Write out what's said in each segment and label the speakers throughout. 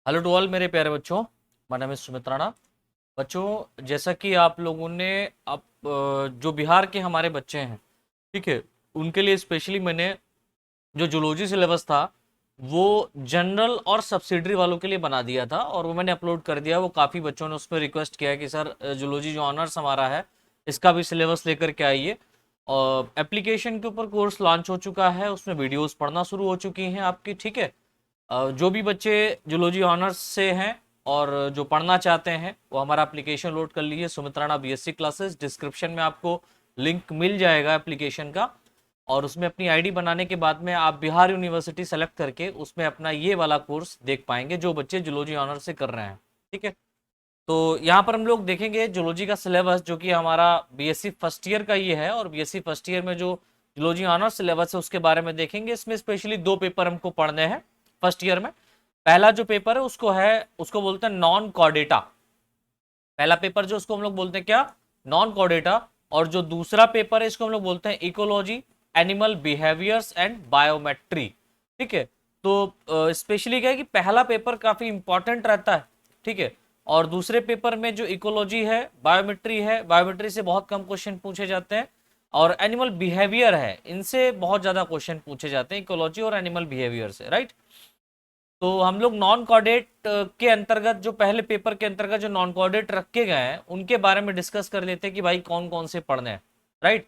Speaker 1: Hello to all मेरे प्यारे बच्चों। My name is Sumit Rana. बच्चों, जैसा कि आप लोगों ने जो बिहार के हमारे बच्चे हैं, ठीक है, उनके लिए स्पेशली मैंने जो जूलॉजी सिलेबस था वो जनरल और सब्सिडरी वालों के लिए बना दिया था और वो मैंने अपलोड कर दिया। वो काफ़ी बच्चों ने उस पर रिक्वेस्ट किया है कि सर जूलॉजी जो ऑनर्स हमारा है इसका भी सिलेबस लेकर के आइए। और एप्लीकेशन के ऊपर कोर्स लॉन्च हो चुका है, उसमें वीडियोस पढ़ना शुरू हो चुकी हैं आपकी, ठीक है। जो भी बच्चे जूलॉजी ऑनर्स से हैं और जो पढ़ना चाहते हैं वो हमारा एप्लीकेशन लोड कर लीजिए। Sumit Rana BSc classes, description में आपको लिंक मिल जाएगा एप्लीकेशन का। और उसमें अपनी आईडी बनाने के बाद में आप बिहार यूनिवर्सिटी सेलेक्ट करके उसमें अपना ये वाला कोर्स देख पाएंगे जो बच्चे जूलॉजी ऑनर्स से कर रहे हैं, ठीक है। तो यहाँ पर हम लोग देखेंगे जूलॉजी का सिलेबस जो कि हमारा बीएससी फर्स्ट ईयर का ये है, और बीएससी फर्स्ट ईयर में जो जूलॉजी ऑनर्स सिलेबस है उसके बारे में देखेंगे। इसमें स्पेशली दो पेपर हमको पढ़ने हैं फर्स्ट ईयर में। पहला जो पेपर है उसको बोलते हैं नॉन कॉर्डेटा। पहला पेपर जो उसको हम लोग बोलते हैं क्या, नॉन कॉर्डेटा। और जो दूसरा पेपर है इसको हम लोग बोलते हैं ecology, animal behaviours and biometry, ठीक है। तो स्पेशली क्या है कि पहला पेपर काफी इंपॉर्टेंट रहता है, ठीक है। और दूसरे पेपर में जो इकोलॉजी है, बायोमेट्री से बहुत कम क्वेश्चन पूछे जाते हैं। और एनिमल बिहेवियर है, इनसे बहुत ज्यादा क्वेश्चन पूछे जाते हैं, इकोलॉजी और एनिमल बिहेवियर से, राइट। तो हम लोग नॉन कॉर्डेट के अंतर्गत, जो पहले पेपर के अंतर्गत जो नॉन कॉर्डेट रखे गए हैं उनके बारे में डिस्कस कर लेते हैं कि भाई कौन कौन से पढ़ने हैं, राइट।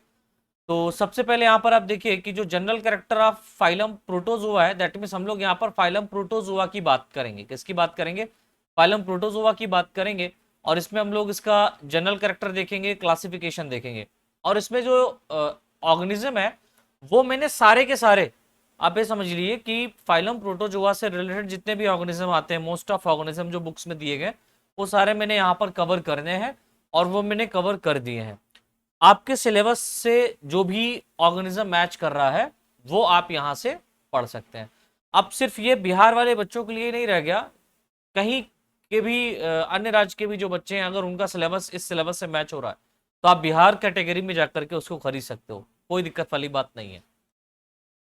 Speaker 1: तो सबसे पहले यहाँ पर आप देखिए कि जो general character of phylum protozoa है, दैट मीन्स हम लोग यहाँ पर फाइलम प्रोटोजोआ की बात करेंगे। किसकी बात करेंगे? फाइलम प्रोटोजोआ की बात करेंगे। और इसमें हम लोग इसका जनरल कैरेक्टर देखेंगे, क्लासिफिकेशन देखेंगे। और इसमें जो ऑर्गेनिज्म है वो मैंने सारे के सारे, आप ये समझ लीजिए कि फाइलम प्रोटोजोआ से रिलेटेड जितने भी ऑर्गेनिज्म आते हैं, मोस्ट ऑफ ऑर्गेनिज्म जो बुक्स में दिए गए वो सारे मैंने यहाँ पर कवर करने हैं और वो मैंने कवर कर दिए हैं। आपके सिलेबस से जो भी ऑर्गेनिज्म मैच कर रहा है वो आप यहाँ से पढ़ सकते हैं। अब सिर्फ ये बिहार वाले बच्चों के लिए नहीं रह गया, कहीं के भी अन्य राज्य के भी जो बच्चे हैं अगर उनका सिलेबस इस सिलेबस से मैच हो रहा है तो आप बिहार कैटेगरी में जाकर के उसको खरीद सकते हो, कोई दिक्कत वाली बात नहीं है।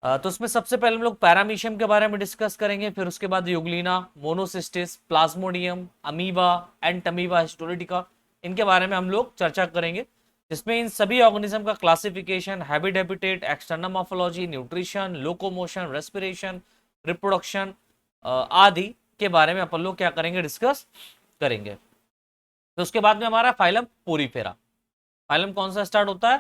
Speaker 1: तो उसमें सबसे पहले हम लोग पैरामीशियम के बारे में डिस्कस करेंगे, फिर उसके बाद Euglena, Monocystis, Plasmodium, Amoeba, Entamoeba histolytica, इनके बारे में हम लोग चर्चा करेंगे। जिसमें इन सभी ऑर्गेनिज्म का classification, habitat, external morphology, nutrition, locomotion, respiration, reproduction आदि के बारे में अपन लोग क्या करेंगे, डिस्कस करेंगे। तो उसके बाद में हमारा फाइलम पोरीफेरा। फाइलम कौन सा स्टार्ट होता है?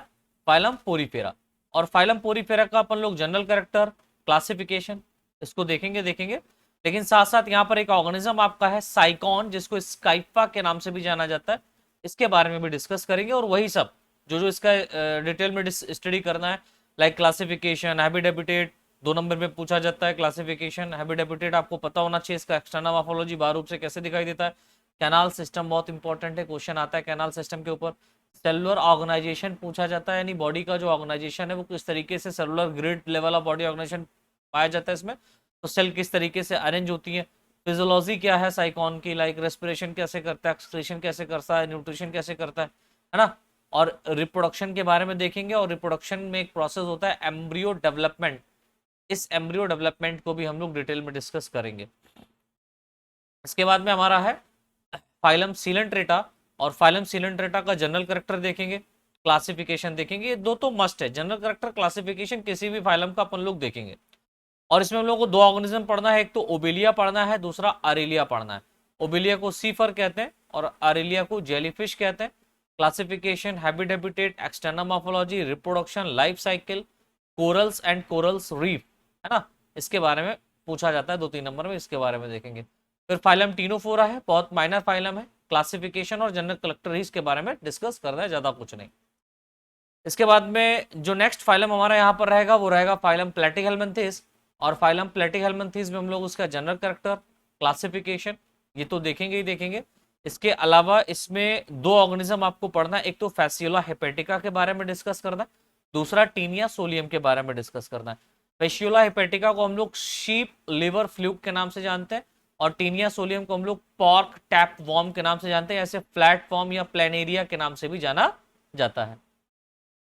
Speaker 1: Phylum Porifera. और फाइलम पोरीफेरा का अपन लोग जनरल कैरेक्टर, क्लासिफिकेशन इसको देखेंगे। लेकिन साथ साथ यहाँ पर एक ऑर्गेनिज्म आपका है साइकॉन, जिसको स्काइपा के नाम से भी जाना जाता है, इसके बारे में भी डिस्कस करेंगे। और वही सब जो जो इसका डिटेल में स्टडी करना है, लाइक क्लासिफिकेशन, हैबिटेट, 2 नंबर में पूछा जाता है क्लासिफिकेशन। हैबिटेट आपको पता होना चाहिए, इसका एक्सटर्नल मॉर्फोलॉजी बाहर रूप से कैसे दिखाई देता है। कैनाल सिस्टम बहुत इंपॉर्टेंट है, क्वेश्चन आता है कैनाल सिस्टम के ऊपर। सेलुलर ऑर्गेनाइजेशन पूछा जाता है, यानी बॉडी का जो ऑर्गेनाइजेशन है वो किस तरीके से, cellular grid level of body organization पाया जाता है इसमें। तो सेल किस तरीके से अरेंज होती है। फिजियोलॉजी क्या है साइकॉन की, लाइक रेस्पिरेशन कैसे करता है, एक्सक्रीशन कैसे करता है, न्यूट्रिशन कैसे करता है ना। और रिप्रोडक्शन के बारे में देखेंगे। और रिप्रोडक्शन में एक प्रोसेस होता है एम्ब्रियो डेवलपमेंट, इस एम्ब्रियो डेवलपमेंट को भी हम लोग डिटेल में डिस्कस करेंगे। इसके बाद में हमारा है फाइलम सीलेंट्रेटा। और फाइलम सीलेंट्रेटा का जनरल कैरेक्टर देखेंगे, क्लासिफिकेशन देखेंगे। ये दो तो मस्ट है, जनरल कैरेक्टर, क्लासिफिकेशन, किसी भी फाइलम का अपन लोग देखेंगे। और इसमें हम लोग को दो ऑर्गेनिज्म पढ़ना है, एक तो ओबेलिया पढ़ना है, दूसरा अरेलिया पढ़ना है। ओबेलिया को सीफर कहते हैं और अरेलिया को जेलीफिश कहते हैं। Classification, habitat, external morphology, reproduction, life cycle, corals and corals reef, है ना, इसके बारे में पूछा जाता है 2-3 नंबर में, इसके बारे में देखेंगे। फिर फाइलम टीनोफोरा है, बहुत माइनर फाइलम है, क्लासिफिकेशन और जनरल कलेक्टर ही इसके बारे में डिस्कस करना है, ज्यादा कुछ नहीं। इसके बाद में जो नेक्स्ट फाइलम हमारा यहाँ पर रहेगा वो रहेगा फाइलम प्लेटिहेल्मिन्थेस। और फाइलम प्लेटिहेल्मिन्थेस में हम लोग उसका जनरल कैरेक्टर, क्लासिफिकेशन ये तो देखेंगे ही देखेंगे। इसके अलावा इसमें दो ऑर्गेनिज्म आपको पढ़ना है, एक तो फैसियोला हेपेटिका के बारे में डिस्कस करना है, दूसरा टीनिया सोलियम के बारे में डिस्कस करना है। फैसियोला हेपेटिका को हम लोग शीप लिवर फ्लूक के नाम से जानते हैं और टीनिया सोलियम को हम लोग पॉर्क टैप वॉर्म के नाम से जानते हैं, ऐसे फ्लैट फॉर्म या प्लेनेरिया के नाम से भी जाना जाता है।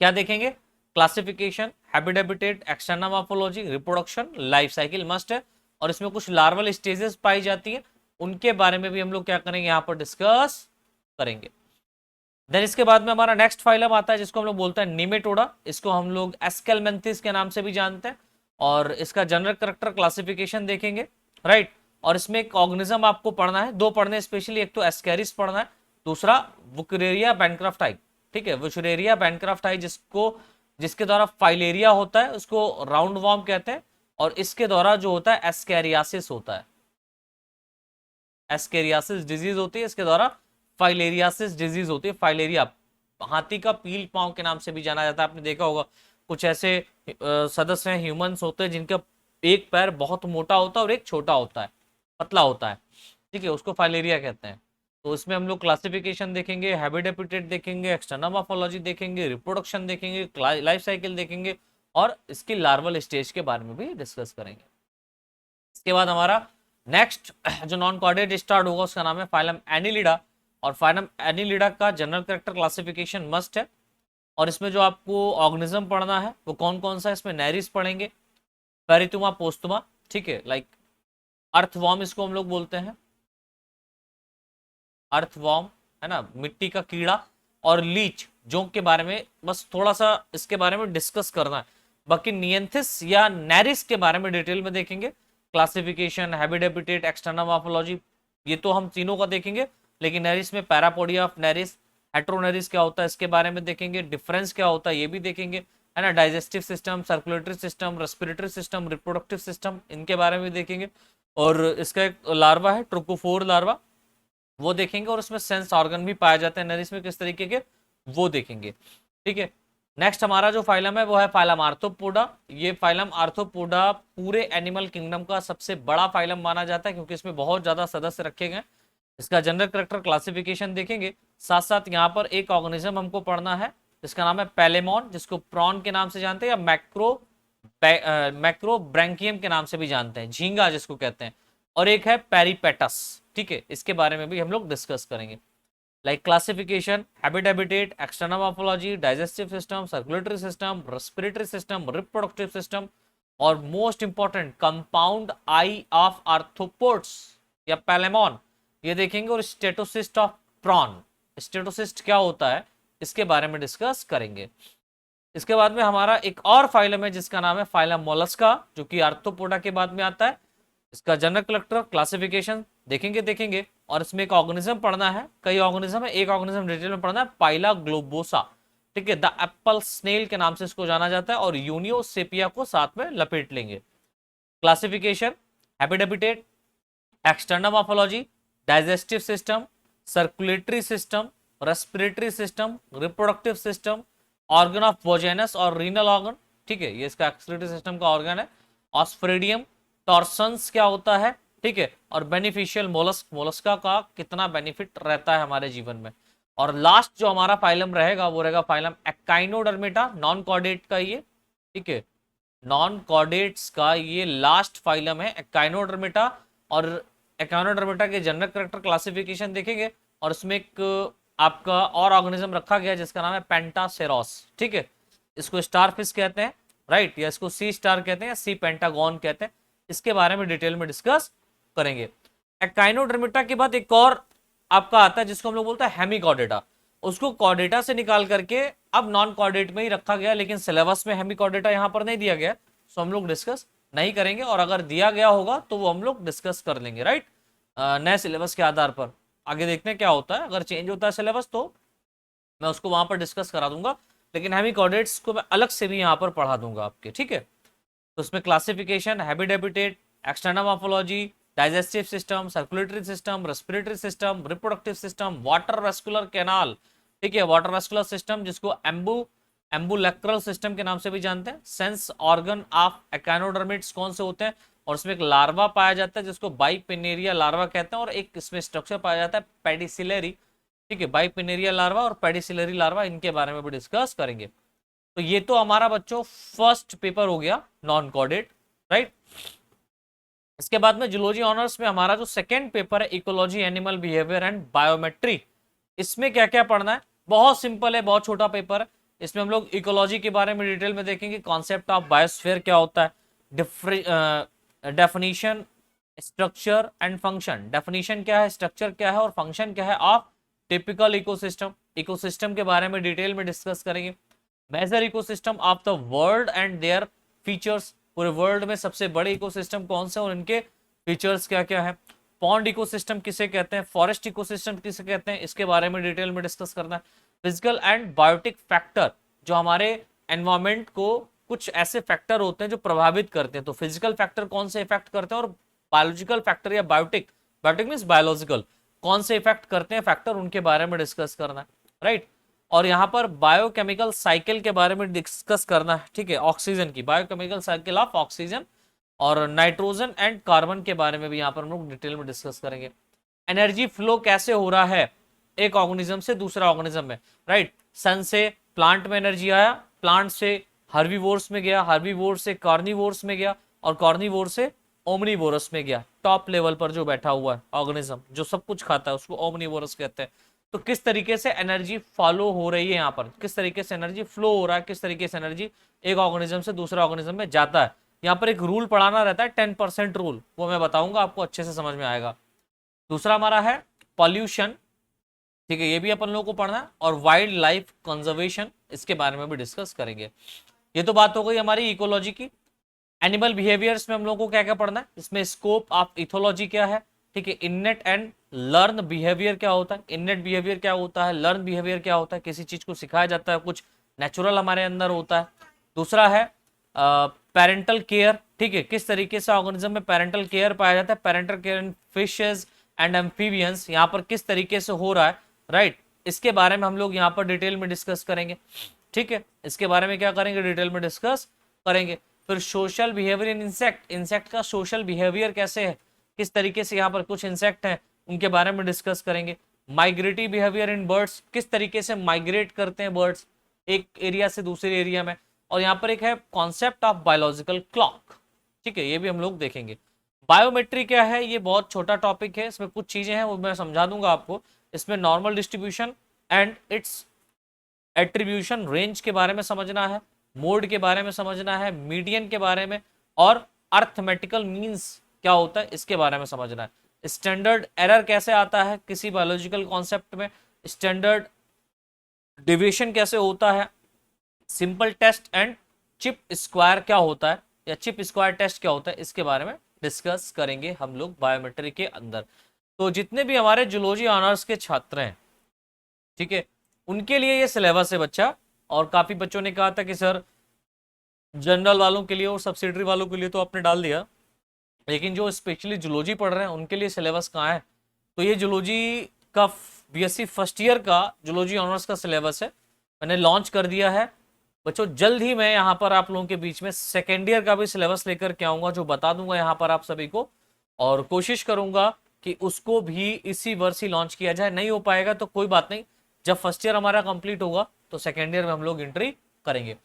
Speaker 1: क्या देखेंगे? Classification, habitat, external morphology, reproduction, life cycle must है। और इसमें कुछ लार्वल स्टेजेस पाई जाती है, उनके बारे में भी हम लोग क्या करेंगे यहाँ पर डिस्कस करेंगे। देन इसके बाद में हमारा नेक्स्ट फाइलम आता है जिसको हम लोग बोलते हैं निमेटोडा। इसको हम लोग एस्केलमेंथिस के नाम से भी जानते हैं और इसका जनरल कैरेक्टर क्लासिफिकेशन देखेंगे, राइट। और इसमें एक ऑर्गेनिज्म आपको पढ़ना है, दो पढ़ने स्पेशली, एक तो एस्केरिस पढ़ना है, दूसरा वुकेरिया बैनक्राफ्टाई, ठीक है। वुकेरिया बैनक्राफ्टाई जिसके द्वारा फाइलेरिया होता है उसको राउंड वॉर्म कहते हैं, और इसके द्वारा जो होता है एस्केरियासिस होता है, एस्केरियासिस डिजीज होती है, इसके द्वारा फाइलेरियासिस डिजीज होती है। फाइलेरिया हाथी का पील पांव के नाम से भी जाना जाता है। आपने देखा होगा कुछ ऐसे सदस्य हैं, ह्यूमंस होते हैं जिनका एक पैर बहुत मोटा होता है और एक छोटा होता है, पतला होता है, ठीक है, उसको फाइलेरिया कहते हैं। तो इसमें हम लोग क्लासिफिकेशन देखेंगे, हैबिटेट देखेंगे, एक्सटर्नल मॉर्फोलॉजी देखेंगे, रिप्रोडक्शन देखेंगे, लाइफ साइकिल देखेंगे और इसकी लार्वल स्टेज के बारे में भी डिस्कस करेंगे। इसके बाद हमारा नेक्स्ट जो नॉन कॉर्डेट स्टार्ट होगा उसका नाम है फाइलम एनिलिडा, और फाइलम एनिलिडा का जनरल कैरेक्टर क्लासिफिकेशन मस्ट है। और इसमें जो आपको ऑर्गेनिज्म पढ़ना है वो कौन कौन सा है, इसमें नेरिस पढ़ेंगे, पेरिथुमा पोस्तुमा, ठीक है, लाइक अर्थवॉर्म इसको हम लोग बोलते हैं, अर्थवॉर्म है ना, मिट्टी का कीड़ा, और लीच जोंक के बारे में बस थोड़ा सा इसके बारे में डिस्कस करना है। बाकी नियंथिस या नेरिस के बारे में डिटेल में देखेंगे, क्लासिफिकेशन, हैबिटेट, एक्सटर्नल मॉर्फोलॉजी, ये तो हम तीनों का देखेंगे। लेकिन नेरिस में पैरापोडिया ऑफ नेरिस, हेट्रोनेरिस क्या होता है इसके बारे में देखेंगे, डिफरेंस क्या होता है ये भी देखेंगे, है ना, digestive system, circulatory system, respiratory system, reproductive system, इनके बारे में देखेंगे। और इसका एक लार्वा है ट्रोकोफोर लार्वा, वो देखेंगे। और उसमें सेंस ऑर्गन भी पाए जाते हैं नेरिस में किस तरीके के, वो देखेंगे, ठीक है। नेक्स्ट हमारा जो फाइलम है वो है फाइलम आर्थ्रोपोडा। ये फाइलम आर्थ्रोपोडा पूरे एनिमल किंगडम का सबसे बड़ा फाइलम माना जाता है क्योंकि इसमें बहुत ज्यादा सदस्य रखे गए। इसका जनरल कैरेक्टर क्लासिफिकेशन देखेंगे, साथ साथ यहाँ पर एक ऑर्गेनिज्म हमको पढ़ना है जिसका नाम है पेलेमोन, जिसको प्रॉन के नाम से जानते हैं या मैक्रो ब्रैंकियम के नाम से भी जानते हैं, झींगा जिसको कहते हैं। और एक है पेरीपेटस, ठीक है, इसके बारे में भी हम लोग डिस्कस करेंगे, like classification, habitat, external morphology, digestive system, circulatory system, respiratory system, reproductive system, और most important compound eye of arthropods या पेलेमोन, ये देखेंगे। और स्टेटोसिस्ट ऑफ प्रॉन, स्टेटोसिस्ट क्या होता है इसके बारे में डिस्कस करेंगे। इसके बाद में हमारा एक और फाइलम है जिसका नाम है फाइलम मोलस्का, जो कि आर्थ्रोपोडा के बाद में आता है। इसका जनरल कैरेक्टर क्लासिफिकेशन देखेंगे। और इसमें एक ऑर्गेनिज्म पढ़ना है, कई ऑर्गेनिज्म है, एक ऑर्गेनिज्म डिटेल में पढ़ना है, पाइला ग्लोबोसा, ठीक है, द एप्पल स्नेल के नाम से इसको जाना जाता है। और यूनियोसेपिया को साथ में लपेट लेंगे। Classification, habitat, external morphology, digestive system, circulatory system, respiratory system, reproductive system, organ of Bojanus और रीनल ऑर्गन, ठीक है, ये इसका एक्सक्रीटरी सिस्टम का ऑर्गन है। ऑस्फ्रेडियम, टॉर्सन्स क्या होता है, ठीक है, और बेनिफिशियल मोलस्क, मोलस्का का कितना बेनिफिट रहता है हमारे जीवन में। और लास्ट जो हमारा फाइलम रहेगा वो रहेगा फाइलम एक्काइनोडर्मेटा, नॉन कॉर्डेट का ये, ठीक है, नॉन कॉर्डेट्स का ये लास्ट फाइलम है एक्काइनोडर्मेटा। और एक्काइनोडर्मेटा के जनरल कैरेक्टर क्लासिफिकेशन देखेंगे। और उसमें एक आपका और ऑर्गेनिज्म रखा गया जिसका नाम है पेंटासेरोस, ठीक है, इसको स्टारफिश कहते हैं, राइट, या इसको सी स्टार कहते हैं या सी पेंटागॉन कहते हैं। इसके बारे में डिटेल में डिस्कस करेंगे। एक्काइनोडर्मेटा के बाद एक और आपका आता है जिसको हम लोग बोलते हैं हेमिकॉर्डेटा, उसको कॉर्डेटा से निकाल करके अब नॉन कॉर्डेट में ही रखा गया, लेकिन सिलेबस में हेमिकॉर्डेटा यहाँ पर नहीं दिया गया, सो हम लोग डिस्कस नहीं करेंगे। और अगर दिया गया होगा तो वो हम लोग डिस्कस कर लेंगे, राइट, नए सिलेबस के आधार पर। आगे देखते हैं क्या होता है, अगर चेंज होता है सिलेबस तो मैं उसको वहां पर डिस्कस करा दूंगा, लेकिन हेमिकॉर्डेट्स को मैं अलग से भी यहाँ पर पढ़ा दूंगा आपके, ठीक है। तो उसमें classification, habitat, external morphology, digestive system, circulatory system, respiratory system, reproductive system, water vascular canal, ठीक है, वाटर वेस्कुलर सिस्टम जिसको एम्बुलेक्रल सिस्टम के नाम से भी जानते हैं। सेंस ऑर्गन ऑफ एक्काइनोडर्मिट्स कौन से होते हैं, और उसमें एक लार्वा पाया जाता है जिसको बाइपिनेरिया लार्वा कहते हैं। और एक इसमें स्ट्रक्चर पाया जाता है पेडिसिलरी, ठीक है, बाइपिनेरिया लार्वा और पेडिसिलरी लार्वा, इनके बारे में भी डिस्कस करेंगे। तो ये तो हमारा बच्चों फर्स्ट पेपर हो गया नॉन कॉर्डेट, राइट। इसके बाद में जूलॉजी ऑनर्स में हमारा जो सेकंड पेपर है ecology, animal behaviour and biometry, इसमें क्या क्या पढ़ना है, बहुत सिंपल है, बहुत छोटा पेपर है। इसमें हम लोग इकोलॉजी के बारे में डिटेल में देखेंगे, कॉन्सेप्ट ऑफ बायोस्फीयर क्या होता है, definition structure and function. Definition क्या है, स्ट्रक्चर क्या है और फंक्शन क्या है ऑफ टिपिकल इकोसिस्टम। इकोसिस्टम के बारे में डिटेल में डिस्कस करेंगे। Major ecosystem of the world and their features. पूरे वर्ल्ड में सबसे बड़े इकोसिस्टम कौन से और इनके फीचर्स क्या क्या है। पॉन्ड इकोसिस्टम किसे कहते हैं, फॉरेस्ट इकोसिस्टम किसे कहते हैं, इसके बारे में डिटेल में डिस्कस करना है। फिजिकल एंड बायोटिक फैक्टर, जो हमारे एनवायरमेंट को कुछ ऐसे फैक्टर होते हैं जो प्रभावित करते हैं, तो फिजिकल फैक्टर कौन से इफेक्ट करते हैं और बायोलॉजिकल फैक्टर या बायोटिक, बायोटिक मींस बायोलॉजिकल, कौन से इफेक्ट करते हैं फैक्टर, उनके बारे में डिस्कस करना है, राइट। और यहाँ पर बायोकेमिकल साइकिल के बारे में डिस्कस करना है, ठीक है, ऑक्सीजन की बायोकेमिकल साइकिल ऑफ ऑक्सीजन और नाइट्रोजन एंड कार्बन के बारे में भी यहाँ पर हम लोग डिटेल में डिस्कस करेंगे। एनर्जी फ्लो कैसे हो रहा है एक ऑर्गेनिज्म से दूसरा ऑर्गेनिज्म में, राइट। सन से प्लांट में एनर्जी आया, प्लांट से हर्बीवोर्स में गया, हर्बीवोर्स से कार्निवोर्स में गया और कार्निवोर्स से ओमनीवोरस में गया। टॉप लेवल पर जो बैठा हुआ है ऑर्गेनिज्म जो सब कुछ खाता है उसको ओमनीवोरस कहते हैं। तो किस तरीके से एनर्जी फॉलो हो रही है यहाँ पर, किस तरीके से एनर्जी फ्लो हो रहा है, किस तरीके से एनर्जी एक ऑर्गेनिज्म से दूसरा ऑर्गेनिज्म में जाता है। यहाँ पर एक रूल पढ़ाना रहता है 10% रूल, वो मैं बताऊंगा आपको, अच्छे से समझ में आएगा। दूसरा हमारा है पॉल्यूशन, ठीक है, ये भी अपन लोगों को पढ़ना है। और वाइल्ड लाइफ कंजर्वेशन, इसके बारे में भी डिस्कस करेंगे। ये तो बात हो गई हमारी इकोलॉजी की। एनिमल बिहेवियर्स में हम लोगों को क्या क्या पढ़ना है, इसमें स्कोप ऑफ इथोलॉजी क्या है, ठीक है, इननेट एंड लर्न बिहेवियर क्या होता है, इननेट बिहेवियर क्या होता है, लर्न बिहेवियर क्या होता है, किसी चीज को सिखाया जाता है, कुछ नेचुरल हमारे अंदर होता है। दूसरा है पेरेंटल केयर, ठीक है, किस तरीके से ऑर्गेनिज्म में पेरेंटल केयर पाया जाता है, parental care in fishes and amphibians, यहाँ पर किस तरीके से हो रहा है, राइट, इसके बारे में हम लोग यहाँ पर डिटेल में डिस्कस करेंगे, ठीक है, इसके बारे में क्या करेंगे, डिटेल में डिस्कस करेंगे। फिर social behaviour in insect, insect का सोशल बिहेवियर कैसे है, किस तरीके से यहाँ पर कुछ इंसेक्ट हैं उनके बारे में डिस्कस करेंगे। माइग्रेटरी बिहेवियर इन बर्ड्स, किस तरीके से माइग्रेट करते हैं बर्ड्स एक एरिया से दूसरे एरिया में। और यहाँ पर एक है कॉन्सेप्ट ऑफ बायोलॉजिकल क्लॉक, ठीक है, ये भी हम लोग देखेंगे। बायोमेट्री क्या है, ये बहुत छोटा टॉपिक है, इसमें कुछ चीजें हैं वो मैं समझा दूंगा आपको। इसमें normal distribution and it's attribution range के बारे में समझना है, मोड के बारे में समझना है, मीडियन के बारे में, और अर्थमेटिकल मीन्स क्या होता है इसके बारे में समझना है। स्टैंडर्ड एरर कैसे आता है किसी बायोलॉजिकल कॉन्सेप्ट में, स्टैंडर्ड डिविएशन कैसे होता है, simple test and chi square क्या होता है या चिप स्क्वायर टेस्ट क्या होता है, इसके बारे में डिस्कस करेंगे हम लोग बायोमेट्री के अंदर। तो जितने भी हमारे जूलॉजी ऑनर्स के छात्र हैं, ठीक है, उनके लिए ये सिलेबस है बच्चा। और काफी बच्चों ने कहा था कि सर जनरल वालों के लिए और सब्सिडरी वालों के लिए तो आपने डाल दिया, लेकिन जो स्पेशली जूलॉजी पढ़ रहे हैं उनके लिए सिलेबस कहाँ है। तो ये जूलॉजी का बीएससी फर्स्ट ईयर का जूलॉजी ऑनर्स का सिलेबस है, मैंने लॉन्च कर दिया है बच्चों। जल्द ही मैं यहाँ पर आप लोगों के बीच में सेकेंड ईयर का भी सिलेबस लेकर के आऊंगा, जो बता दूंगा यहाँ पर आप सभी को, और कोशिश करूंगा कि उसको भी इसी वर्ष ही लॉन्च किया जाए। नहीं हो पाएगा तो कोई बात नहीं, जब फर्स्ट ईयर हमारा कंप्लीट होगा तो सेकेंड ईयर में हम लोग एंट्री करेंगे।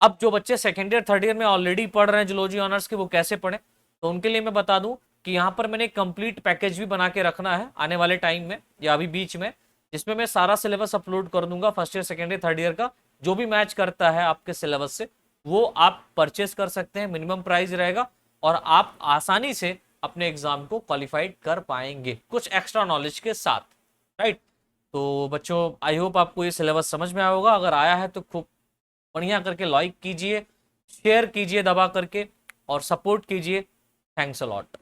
Speaker 1: अब जो बच्चे सेकेंड ईयर थर्ड ईयर में ऑलरेडी पढ़ रहे हैं जूलॉजी ऑनर्स के, वो कैसे पढ़े, तो उनके लिए मैं बता दूं कि यहाँ पर मैंने कंप्लीट पैकेज भी बना के रखना है आने वाले टाइम में या अभी बीच में, जिसमें मैं सारा सिलेबस अपलोड कर दूंगा first year second year third year का, जो भी मैच करता है आपके सिलेबस से वो आप परचेस कर सकते हैं, मिनिमम प्राइस रहेगा और आप आसानी से अपने एग्जाम को क्वालिफाइड कर पाएंगे कुछ एक्स्ट्रा नॉलेज के साथ, राइट। तो बच्चों आई होप आपको ये सिलेबस समझ में आया होगा, अगर आया है तो खूब बढ़िया करके लाइक कीजिए, शेयर कीजिए दबा करके और सपोर्ट कीजिए। Thanks a lot.